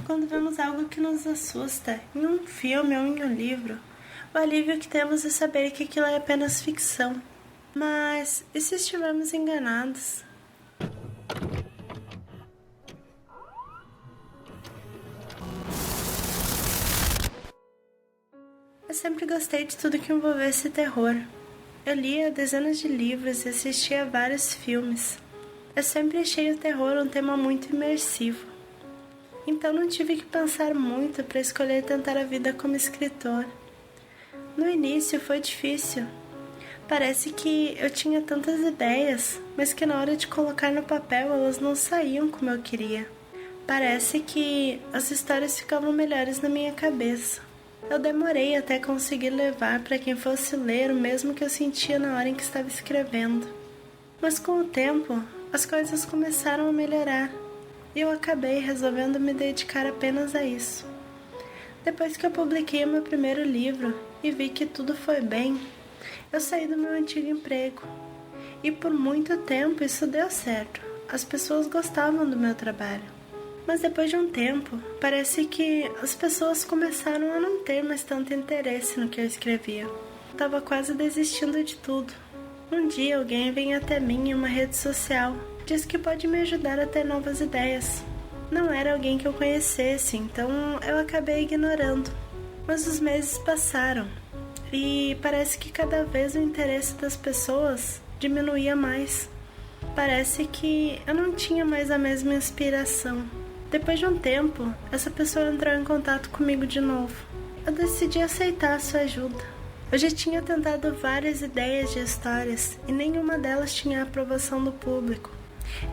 quando vemos algo que nos assusta, em um filme ou em um livro, o alívio que temos é saber que aquilo é apenas ficção. Mas e se estivermos enganados? Eu sempre gostei de tudo que envolvesse terror. Eu lia dezenas de livros e assistia a vários filmes. Eu sempre achei o terror um tema muito imersivo. Então não tive que pensar muito para escolher tentar a vida como escritor. No início foi difícil. Parece que eu tinha tantas ideias, mas que na hora de colocar no papel elas não saíam como eu queria. Parece que as histórias ficavam melhores na minha cabeça. Eu demorei até conseguir levar para quem fosse ler o mesmo que eu sentia na hora em que estava escrevendo. Mas com o tempo, as coisas começaram a melhorar e eu acabei resolvendo me dedicar apenas a isso. Depois que eu publiquei o meu primeiro livro e vi que tudo foi bem, eu saí do meu antigo emprego. E por muito tempo isso deu certo. As pessoas gostavam do meu trabalho. Mas depois de um tempo, parece que as pessoas começaram a não ter mais tanto interesse no que eu escrevia. Eu estava quase desistindo de tudo. Um dia alguém vem até mim em uma rede social, diz que pode me ajudar a ter novas ideias. Não era alguém que eu conhecesse, então eu acabei ignorando. Mas os meses passaram e parece que cada vez o interesse das pessoas diminuía mais. Parece que eu não tinha mais a mesma inspiração. Depois de um tempo, essa pessoa entrou em contato comigo de novo. Eu decidi aceitar a sua ajuda. Eu já tinha tentado várias ideias de histórias e nenhuma delas tinha a aprovação do público.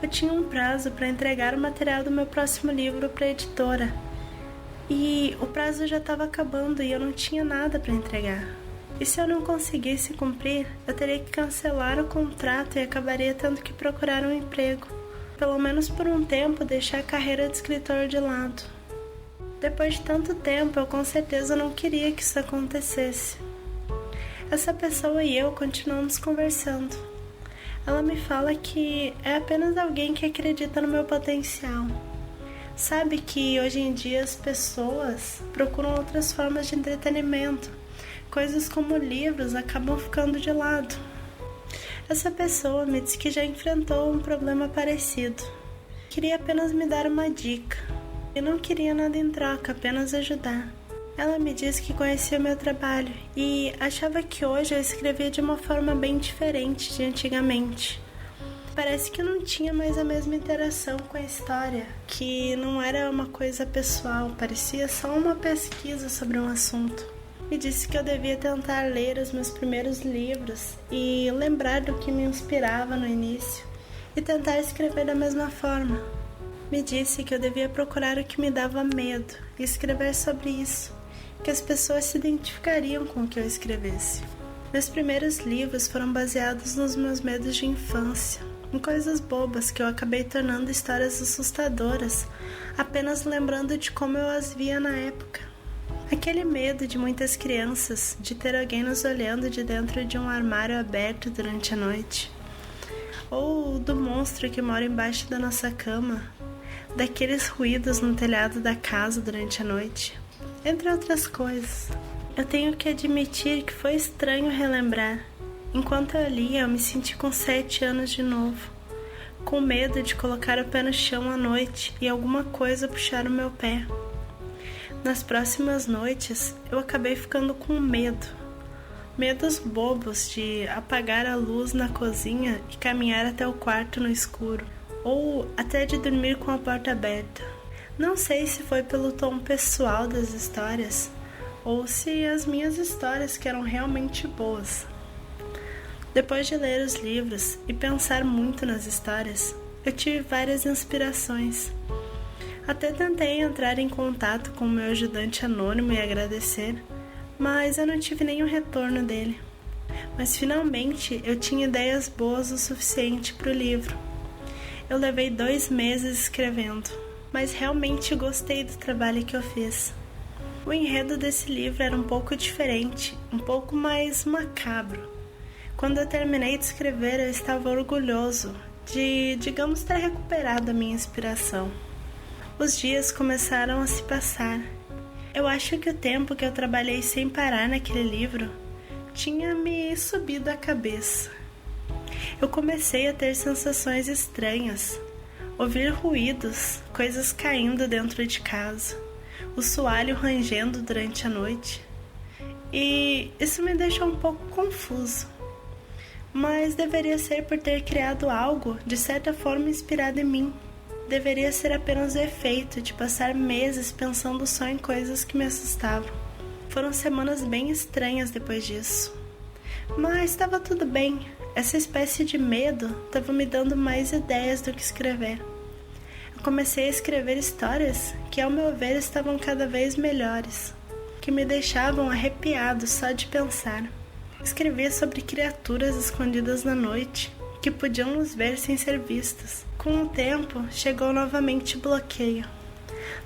Eu tinha um prazo para entregar o material do meu próximo livro para a editora. E o prazo já estava acabando e eu não tinha nada para entregar. E se eu não conseguisse cumprir, eu teria que cancelar o contrato e acabaria tendo que procurar um emprego. Pelo menos por um tempo, deixar a carreira de escritor de lado. Depois de tanto tempo, eu com certeza não queria que isso acontecesse. Essa pessoa e eu continuamos conversando. Ela me fala que é apenas alguém que acredita no meu potencial. Sabe que hoje em dia as pessoas procuram outras formas de entretenimento. Coisas como livros acabam ficando de lado. Essa pessoa me disse que já enfrentou um problema parecido. Queria apenas me dar uma dica. Eu não queria nada em troca, apenas ajudar. Ela me disse que conhecia o meu trabalho e achava que hoje eu escrevia de uma forma bem diferente de antigamente. Parece que eu não tinha mais a mesma interação com a história, que não era uma coisa pessoal, parecia só uma pesquisa sobre um assunto. Me disse que eu devia tentar ler os meus primeiros livros e lembrar do que me inspirava no início e tentar escrever da mesma forma. Me disse que eu devia procurar o que me dava medo e escrever sobre isso, que as pessoas se identificariam com o que eu escrevesse. Meus primeiros livros foram baseados nos meus medos de infância, em coisas bobas que eu acabei tornando histórias assustadoras, apenas lembrando de como eu as via na época. Aquele medo de muitas crianças de ter alguém nos olhando de dentro de um armário aberto durante a noite. Ou do monstro que mora embaixo da nossa cama. Daqueles ruídos no telhado da casa durante a noite. Entre outras coisas. Eu tenho que admitir que foi estranho relembrar. Enquanto eu lia, eu me senti com 7 anos de novo. Com medo de colocar o pé no chão à noite e alguma coisa puxar o meu pé. Nas próximas noites, eu acabei ficando com medo. Medos bobos de apagar a luz na cozinha e caminhar até o quarto no escuro. Ou até de dormir com a porta aberta. Não sei se foi pelo tom pessoal das histórias, ou se as minhas histórias que eram realmente boas. Depois de ler os livros e pensar muito nas histórias, eu tive várias inspirações. Até tentei entrar em contato com o meu ajudante anônimo e agradecer, mas eu não tive nenhum retorno dele. Mas finalmente eu tinha ideias boas o suficiente para o livro. Eu levei 2 meses escrevendo, mas realmente gostei do trabalho que eu fiz. O enredo desse livro era um pouco diferente, um pouco mais macabro. Quando eu terminei de escrever, eu estava orgulhoso de, digamos, ter recuperado a minha inspiração. Os dias começaram a se passar. Eu acho que o tempo que eu trabalhei sem parar naquele livro tinha me subido à cabeça. Eu comecei a ter sensações estranhas, ouvir ruídos, coisas caindo dentro de casa, o soalho rangendo durante a noite. E isso me deixou um pouco confuso. Mas deveria ser por ter criado algo de certa forma inspirado em mim. Deveria ser apenas o efeito de passar meses pensando só em coisas que me assustavam. Foram semanas bem estranhas depois disso. Mas estava tudo bem. Essa espécie de medo estava me dando mais ideias do que escrever. Eu comecei a escrever histórias que, ao meu ver, estavam cada vez melhores, que me deixavam arrepiado só de pensar. Escrevia sobre criaturas escondidas na noite, que podiam nos ver sem ser vistas. Com o tempo, chegou novamente o bloqueio.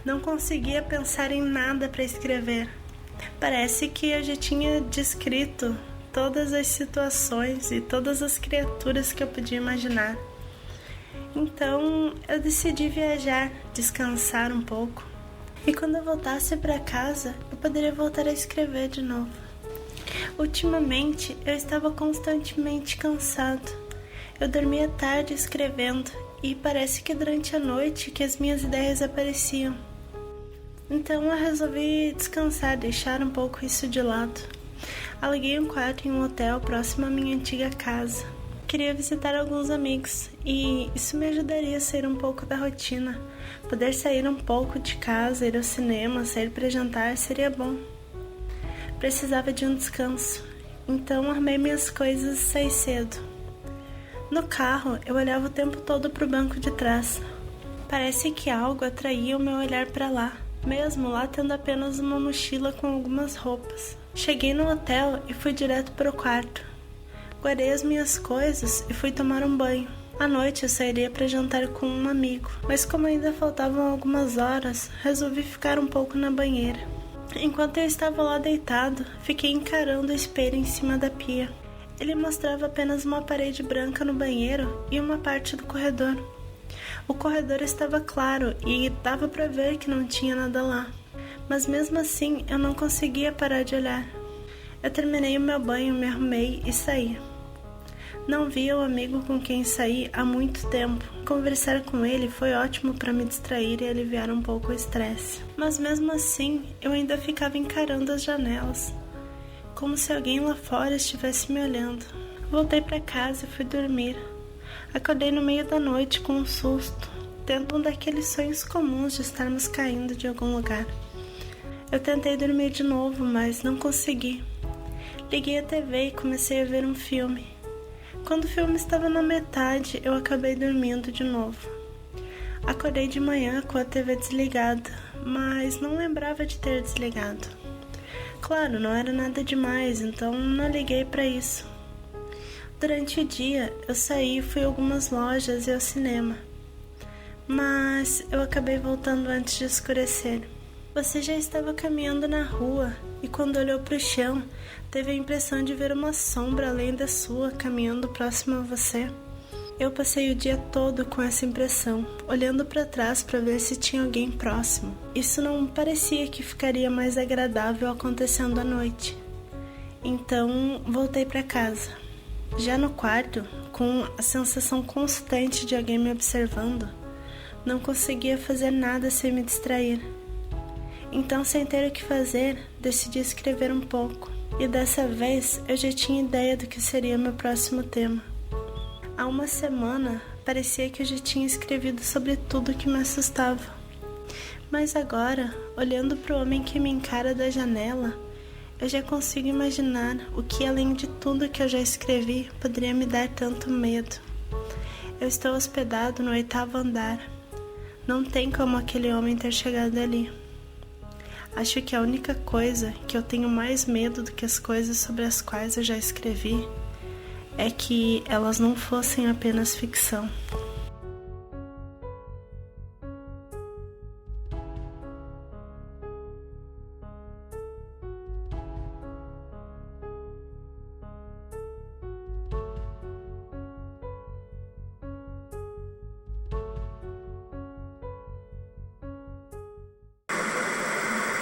Não conseguia pensar em nada para escrever. Parece que eu já tinha descrito todas as situações e todas as criaturas que eu podia imaginar. Então, eu decidi viajar, descansar um pouco. E quando eu voltasse para casa, eu poderia voltar a escrever de novo. Ultimamente, eu estava constantemente cansado. Eu dormia tarde escrevendo e parece que durante a noite que as minhas ideias apareciam. Então eu resolvi descansar, deixar um pouco isso de lado. Aluguei um quarto em um hotel próximo à minha antiga casa. Queria visitar alguns amigos e isso me ajudaria a sair um pouco da rotina. Poder sair um pouco de casa, ir ao cinema, sair para jantar seria bom. Precisava de um descanso, então armei minhas coisas e saí cedo. No carro, eu olhava o tempo todo para o banco de trás. Parece que algo atraía o meu olhar para lá, mesmo lá tendo apenas uma mochila com algumas roupas. Cheguei no hotel e fui direto para o quarto. Guardei as minhas coisas e fui tomar um banho. À noite eu sairia para jantar com um amigo, mas como ainda faltavam algumas horas, resolvi ficar um pouco na banheira. Enquanto eu estava lá deitado, fiquei encarando o espelho em cima da pia. Ele mostrava apenas uma parede branca no banheiro e uma parte do corredor. O corredor estava claro e dava para ver que não tinha nada lá. Mas mesmo assim, eu não conseguia parar de olhar. Eu terminei o meu banho, me arrumei e saí. Não via o amigo com quem saí há muito tempo. Conversar com ele foi ótimo para me distrair e aliviar um pouco o estresse. Mas mesmo assim, eu ainda ficava encarando as janelas, como se alguém lá fora estivesse me olhando. Voltei para casa e fui dormir. Acordei no meio da noite com um susto, tendo um daqueles sonhos comuns de estarmos caindo de algum lugar. Eu tentei dormir de novo, mas não consegui. Liguei a TV e comecei a ver um filme. Quando o filme estava na metade, eu acabei dormindo de novo. Acordei de manhã com a TV desligada, mas não lembrava de ter desligado. Claro, não era nada demais, então não liguei para isso. Durante o dia, eu saí e fui a algumas lojas e ao cinema. Mas eu acabei voltando antes de escurecer. Você já estava caminhando na rua e quando olhou para o chão, teve a impressão de ver uma sombra além da sua caminhando próximo a você. Eu passei o dia todo com essa impressão, olhando para trás para ver se tinha alguém próximo. Isso não parecia que ficaria mais agradável acontecendo à noite. Então, voltei para casa. Já no quarto, com a sensação constante de alguém me observando, não conseguia fazer nada sem me distrair. Então, sem ter o que fazer, decidi escrever um pouco. E dessa vez, eu já tinha ideia do que seria meu próximo tema. Há uma semana, parecia que eu já tinha escrevido sobre tudo que me assustava. Mas agora, olhando para o homem que me encara da janela, eu já consigo imaginar o que, além de tudo que eu já escrevi, poderia me dar tanto medo. Eu estou hospedado no 8º andar. Não tem como aquele homem ter chegado ali. Acho que a única coisa que eu tenho mais medo do que as coisas sobre as quais eu já escrevi é que elas não fossem apenas ficção.